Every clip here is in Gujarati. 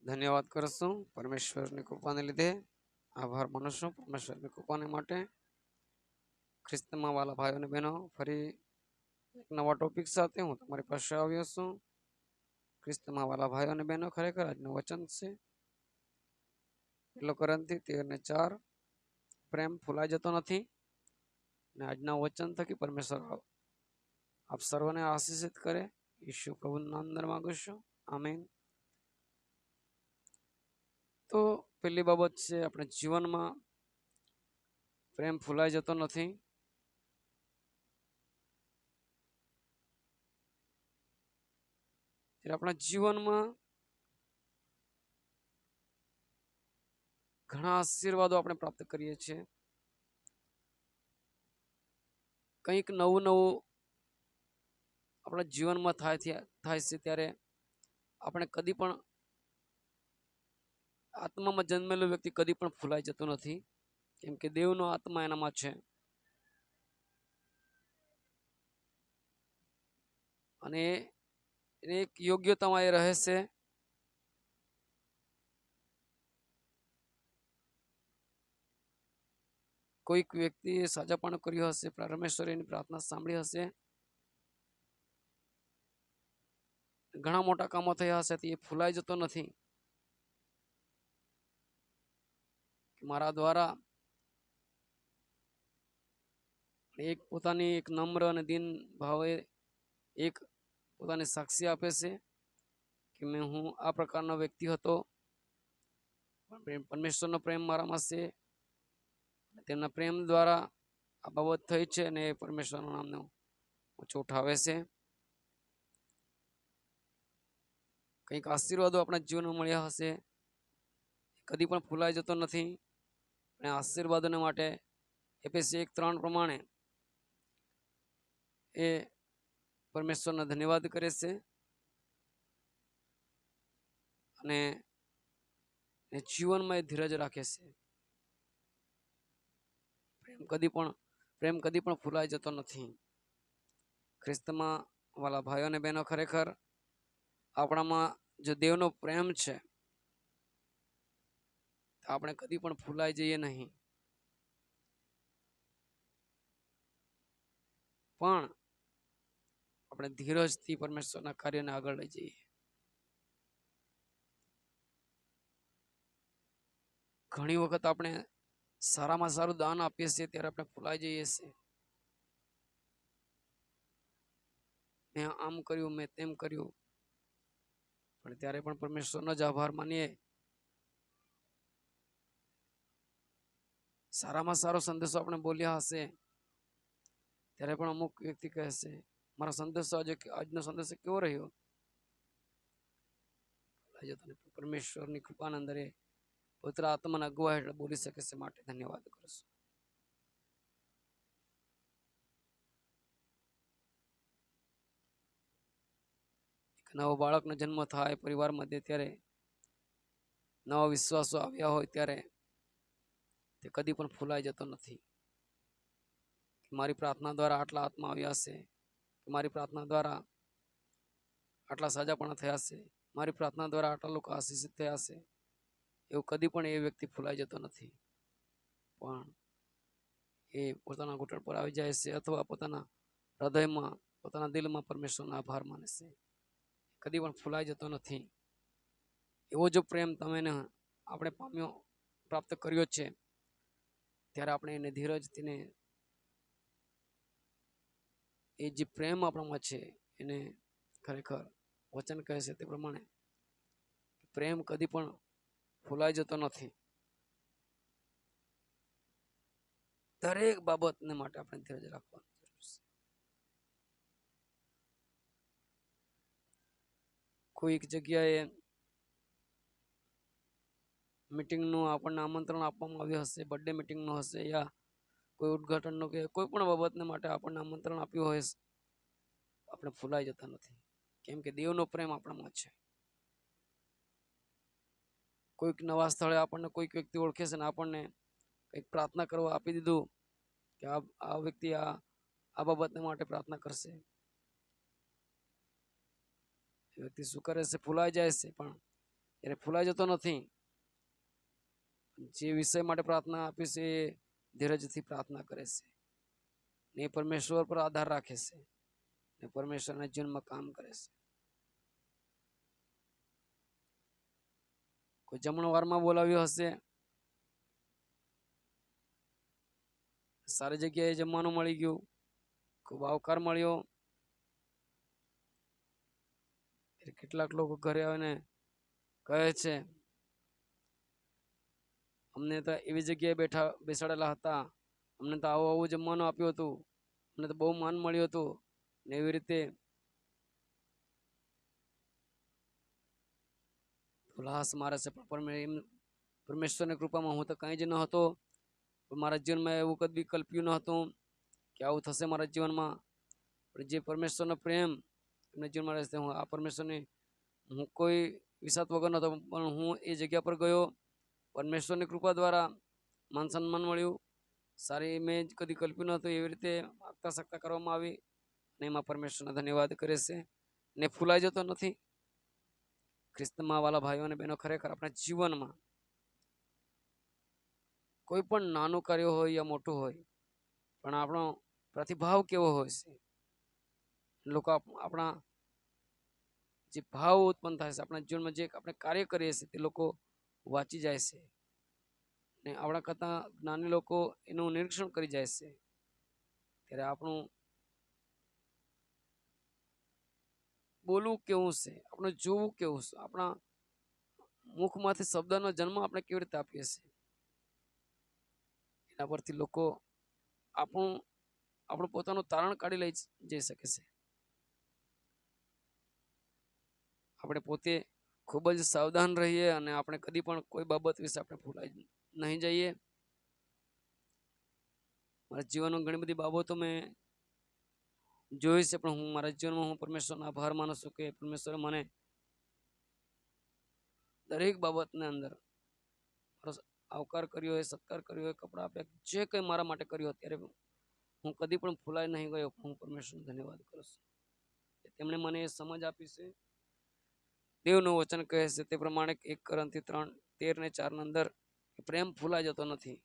ધન્યવાદ કરશું પરમેશ્વરની કૃપાને લીધે આભાર માનું છું પરમેશ્વરની કૃપાને માટે। ખ્રિસ્તમાં વાલા ભાઈઓ અને બહેનો, ફરી એક નવા ટોપિક સાથે હું તમારી પાસે આવ્યો છું। ખ્રિસ્તમાં વાલા ભાઈઓ અને બહેનો, ખરેખર આજનું વચન છે પહેલો કોરિન્થી 13:4, પ્રેમ ફૂલાઈ જતો નથી। અને આજના વચન થકી પરમેશ્વર આપ સર્વને આશીષિત કરે, ઈસુ પ્રભુના નામની અંદર માંગુ છું, આમીન। તો પહેલી બાબત છે, આપણે જીવનમાં પ્રેમ ફૂલાઈ જતો નથી। આપણા જીવનમાં ઘણા આશીર્વાદો આપણે પ્રાપ્ત કરીએ છીએ, કંઈક નવું નવું આપણા જીવનમાં થાય છે ત્યારે આપણે કદી પણ આત્મામાં જન્મેલો વ્યક્તિ કદી પણ ફૂલાઈ જતો નથી, કેમ કે દેવનો આત્મા એનામાં છે। અને એક યોગ્યતામાં એ રહે છે। કોઈક વ્યક્તિએ સાજાપણું કર્યું હશે, પરમેશ્વરની પ્રાર્થના સાંભળી હશે, ઘણા મોટા કામો થયા હશે, એ ફૂલાઈ જતો નથી। મારા દ્વારા એક પોતાની એક નમ્ર અને દીન ભાવે એક પોતાની સાક્ષી આપે છે કે હું આ પ્રકારનો વ્યક્તિ હતો, પરમેશ્વરનો પ્રેમ મારામાં છે, તેમના પ્રેમ દ્વારા આ બાબત થઈ છે અને પરમેશ્વરના નામને ઊંચું ઉઠાવે છે। કંઈક આશીર્વાદો આપણા જીવનમાં મળ્યા હશે, કદી પણ ફૂલાઈ જતો નથી। અને આશીર્વાદોને માટે એફએસી 1:3 પ્રમાણે એ પરમેશ્વરનો ધન્યવાદ કરે છે અને જીવનમાં એ ધીરજ રાખે છે। પ્રેમ કદી પણ ફૂલાઈ જતો નથી। ખ્રિસ્તમાં વાલા ભાઈઓ અને બહેનો, ખરેખર આપણામાં જો દેવનો પ્રેમ છે તો આપણે કદી પણ ફૂલાઈ જઈએ નહીં, પણ આપણે ધીરજથી પરમેશ્વરના કાર્યને આગળ લઈ જઈએ। ઘણી વખત આપણે સારામાં સારું દાન આપીએ છીએ ત્યારે આપણે ફૂલાઈ જઈએ છીએ, મેં આમ કર્યું, મેં તેમ કર્યું, પણ ત્યારે પણ પરમેશ્વરનો જ આભાર માનીએ। સારામાં સારો સંદેશો આપણે બોલ્યા હશે ત્યારે પણ અમુક વ્યક્તિ કહેશે, મારો સંદેશો આજનો સંદેશો કેવો રહ્યો? પરમેશ્વરની કૃપાના અંદર પવિત્ર આત્માના અગુવાઈ હેઠળ બોલી શકે છે, માટે ધન્યવાદ કરશું। એક નવો બાળકનો જન્મ થાય પરિવાર મધ્ય, ત્યારે નવા વિશ્વાસો આવ્યા હોય ત્યારે તે કદી પણ ફૂલાઈ જતો નથી। મારી પ્રાર્થના દ્વારા આટલા આત્મા આવ્યા છે, મારી પ્રાર્થના દ્વારા આટલા સાજાપણા થયા છે, મારી પ્રાર્થના દ્વારા આટલા લોકો આશીષિત થયા છે, એવું કદી પણ એ વ્યક્તિ ફૂલાઈ જતો નથી। પણ એ પોતાના ઘૂંટણ પર આવી જાય છે અથવા પોતાના હૃદયમાં, પોતાના દિલમાં પરમેશ્વરનો આભાર માને છે, કદી પણ ફૂલાઈ જતો નથી। એવો જો પ્રેમ આપણે પ્રાપ્ત કર્યો છે ત્યારે આપણે એને ધીરજથી, એ જે પ્રેમ આપણામાં છે એને ખરેખર વચન કહે છે તે પ્રમાણે પ્રેમ કદી પણ ફૂલાઈ જતો નથી। દરેક બાબતને માટે આપણે ધીરજ રાખવાની જરૂર છે। કોઈક જગ્યાએ મીટિંગનું આપણને આમંત્રણ આપવામાં આવ્યું હશે, બર્થડે મીટિંગનું હશે યા કોઈ ઉદઘાટનનું કે કોઈ પણ બાબતને માટે આપણને આમંત્રણ આપ્યું હોય, આપણે ફૂલાઈ જતા નથી, કેમ કે દેવનો પ્રેમ આપણામાં છે। કોઈક નવા સ્થળે આપણને કોઈક વ્યક્તિ ઓળખે છે ને આપણને કંઈક પ્રાર્થના કરવા આપી દીધું કે આ વ્યક્તિ આ બાબતને માટે પ્રાર્થના કરશે, એ વ્યક્તિ શું કરે છે? ફૂલાઈ જાય છે। પણ ત્યારે ફૂલાઈ જતો નથી. જે વિષય માટે પ્રાર્થના આપી છે એ ધીરજથી પ્રાર્થના કરે છે ને એ પરમેશ્વર પર આધાર રાખે છે ને પરમેશ્વરના જીવનમાં કામ કરે છે. કોઈ જમણવારમાં બોલાવ્યો હશે, સારી જગ્યાએ જમવાનું મળી ગયું, ખૂબ આવકાર મળ્યો, કેટલાક લોકો ઘરે આવીને કહે છે અમને તો એવી જગ્યાએ બેસાડેલા હતા, અમને તો આવું જમવાનું આપ્યું હતું, અમને તો બહુ માન મળ્યું હતું ને એવી રીતે ઉલ્લાસ મારે છે. પણ પરમેશ્વરની કૃપામાં હું તો કંઈ જ ન હતો. મારા જીવનમાં એવું કદી કલ્પ્યું ન હતું કે આવું થશે મારા જીવનમાં. પણ જે પરમેશ્વરનો પ્રેમ એમના જીવનમાં રહેશે, હું આ પરમેશ્વરની હું કોઈ વિશ્વાસ વગર નહોતો, પણ હું એ જગ્યા પર ગયો. પરમેશ્વરની કૃપા દ્વારા માન સન્માન મળ્યું, સારી મેં કદી કલ્પ્યું ન હતું એવી રીતે આગતા સગતા કરવામાં આવી અને એમાં પરમેશ્વરનો ધન્યવાદ કરે છે ને ફૂલાઈ જતો નથી. ખ્રિસ્તમાં વાલા ભાઈઓ અને બહેનો, ખરેખર આપણા જીવનમાં કોઈ પણ નાનું કાર્ય હોય યા મોટું હોય, પણ આપણો પ્રતિભાવ કેવો હોય છે, લોકો આપણા જે ભાવ ઉત્પન્ન થાય છે આપણા જીવનમાં, જે આપણે કાર્ય કરીએ છીએ તે લોકો વાંચી જાય છે ને આપણા કરતા જ્ઞાની લોકો એનું નિરીક્ષણ કરી જાય છે. ત્યારે આપણું બોલવું કેવું છે, આપણે જોવું કેવું છે, આપણા મુખમાંથી શબ્દનો જન્મ આપણે કેવી રીતે આપીએ છીએ, એના પરથી લોકો આપણું પોતાનું તારણ કાઢી લઈ જઈ શકે છે. આપણે પોતે ખૂબ જ સાવધાન રહીએ અને આપણે કદી પણ કોઈ બાબત વિશે આપણે ભૂલાઈ નહીં જઈએ. મારા જીવનમાં ઘણી બધી બાબતો મેં જોઈ છે, પણ હું મારા જીવનમાં હું પરમેશ્વરનો આભાર માનું છું કે પરમેશ્વરે મને દરેક બાબતને અંદર આવકાર કર્યો હોય, સત્કાર કર્યો હોય, કપડાં આપ્યા, જે કંઈ મારા માટે કર્યું અત્યારે હું કદી પણ ફૂલાઈ નહીં ગયો. હું પરમેશ્વરનો ધન્યવાદ કરું છું. તેમણે મને એ સમજ આપી છે. દેવનું વચન કહે છે તે પ્રમાણે 1 કોરિન્થી 3:13 ને 4 અંદર પ્રેમ ફૂલાઈ જતો નથી.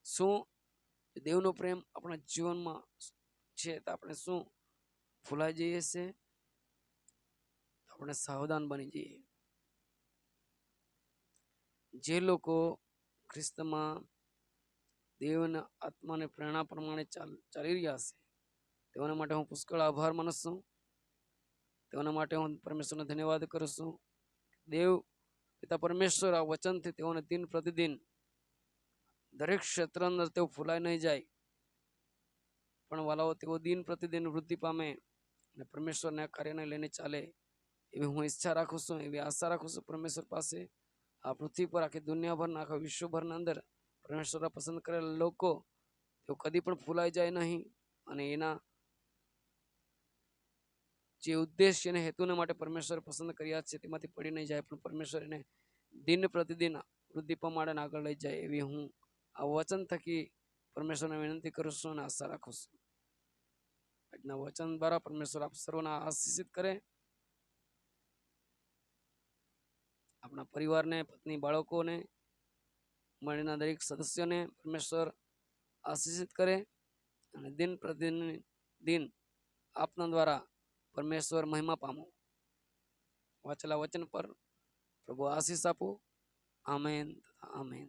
શું દેવનો પ્રેમ આપણા જીવનમાં છે તો આપણે શું ફૂલાઈ જઈએ છે? આપણે સાવધાન બની જઈએ. જે લોકો ખ્રિસ્તમાં દેવના આત્માને પ્રેરણા પ્રમાણે ચાલી રહ્યા છે, તેઓના માટે હું પુષ્કળ આભાર માનું છું. તેઓના માટે હું પરમેશ્વરનો ધન્યવાદ કરું છું. દેવ પિતા પરમેશ્વર આ વચનથી તેઓને દિન પ્રતિદિન દરેક ક્ષેત્ર અંદર તેઓ ફૂલાઈ નહીં જાય, પણ વાલાઓ તેઓ દિન પ્રતિદિન વૃદ્ધિ પામે અને પરમેશ્વરના કાર્યને લઈને ચાલે એવી હું ઈચ્છા રાખું છું, એવી આશા રાખું છું પરમેશ્વર પાસે. આ પૃથ્વી પર આખી દુનિયાભરના આખા વિશ્વભરના અંદર પરમેશ્વર પસંદ કરેલા લોકો તેઓ કદી પણ ફૂલાઈ જાય નહીં અને એના જે ઉદ્દેશ્ય અને હેતુને માટે પરમેશ્વર પસંદ કર્યા છે તેમાંથી પડી નહીં જાય, પણ પરમેશ્વર એને દિન પ્રતિદિન વૃદ્ધિ પામે આગળ લઈ જાય એવી હું આ વચન થકી પરમેશ્વરને વિનંતી કરું છું અને આશા રાખું છું. આજના વચન દ્વારા પરમેશ્વર આપ સર્વને આશીષિત કરે. આપણા પરિવારને, પત્ની, બાળકોને, મળીના દરેક સદસ્યોને પરમેશ્વર આશીષિત કરે અને દિન પ્રતિદિન આપના દ્વારા પરમેશ્વર મહિમા પામો. વાંચેલા વચન પર પ્રભુ આશીષ આપો. Amen, amen.